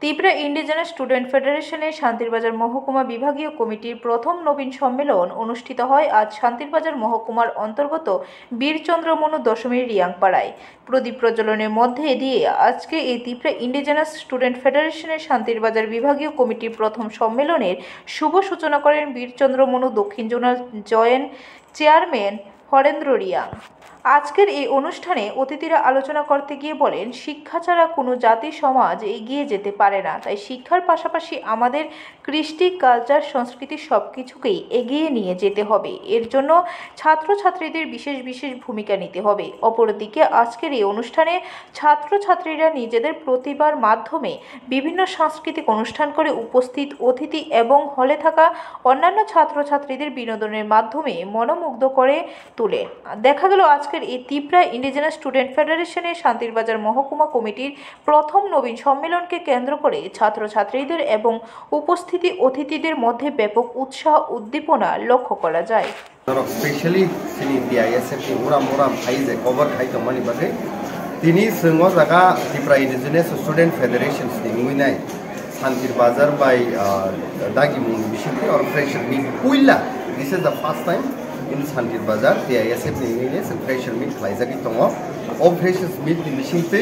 Tripura indigenous student ফেডারেশনের শান্তিরবাজার মহকুমা বিভাগীয় কমিটির প্রথম নবীন সম্মেলন অনুষ্ঠিত হয় আজ শান্তিরবাজার মহকুমার অন্তর্গত বীরচন্দ্র মনু দশমীর রিয়াংপাড়ায়। প্রদীপ প্রজ্বলনের মধ্যে দিয়ে আজকে এই ত্রিপুরা ইন্ডিজেনাস স্টুডেন্ট ফেডারেশনের শান্তিরবাজার বিভাগীয় কমিটির প্রথম সম্মেলনের শুভ সূচনা করেন বীরচন্দ্র মনু দক্ষিণ zonal joint chairman Harendra Reang. আজকের এই অনুষ্ঠানে অতিথিরা আলোচনা করতে গিয়ে বলেন, শিক্ষা ছাড়া কোনো জাতি সমাজ এগিয়ে যেতে পারে না। তাই শিক্ষার পাশাপাশি আমাদের কৃষ্টি, কালচার, সংস্কৃতি সব কিছুকেই এগিয়ে নিয়ে যেতে হবে। এর জন্য ছাত্রছাত্রীদের বিশেষ ভূমিকা নিতে হবে। অপরদিকে আজকের এই অনুষ্ঠানে ছাত্রছাত্রীরা নিজেদের প্রতিভার মাধ্যমে বিভিন্ন সাংস্কৃতিক অনুষ্ঠান করে উপস্থিত অতিথি এবং হলে থাকা অন্যান্য ছাত্রছাত্রীদের বিনোদনের মাধ্যমে মনোমুগ্ধ করে তোলে। দেখা গেল আজকের এই ত্রিপুরা ইন্ডিজেনাস স্টুডেন্ট ফেডারেশনের শান্তিরবাজার মহকুমা কমিটির প্রথম নবীন সম্মেলনকে কেন্দ্র করে ছাত্রছাত্রীদের এবং উপস্থিতি অতিথিদের মধ্যে ব্যাপক উৎসাহ উদ্দীপনা লক্ষ্য করা যায়। স্পেশালি সিনি ডিআইএসএফ নি উরাম খাইজে কভার খাইতো মানি বাগে তিনি সিংহ জায়গা ত্রিপুরা ইন্ডিজেনাস স্টুডেন্ট ফেডারেশন নি মুইনাই শান্তিরবাজার বাই দাগি মুং বিশিতি और फ्रेशर मीट पुइला this is the first time in Santirbazar, DISF ni fresher meet khlaijagi tongo. O freshers meet ni bisingti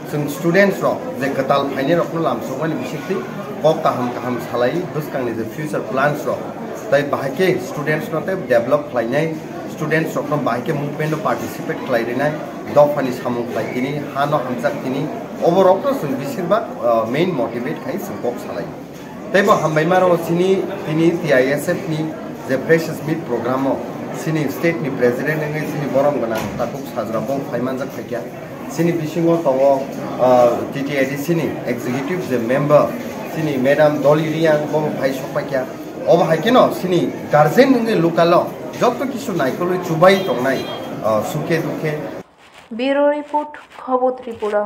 जों students rok je katal phaine rok no lamsokmani bisingti kok kaham salai buskang ni je future plans rok tai bahake students no te develop khlainai students rok no bahake movement no participate khlairinai dofani samung khlaitini hano hamjak tini overall no जों bisirba main motivate khai जों kok salai tai bo hambaimaro sini tini DISF ni je freshers meet program sini state ni president ni sini borom gana takuk sajrabo phaimanjak thakia sini bisingo tawo TTID sini executive je member sini madam Dolly Riang bo phai sokpakia oba haikino sini guardian ni lokalo joto kisu naikolo chubai tongnai suke dukhe। Bureau report, খবর ত্রিপুরা।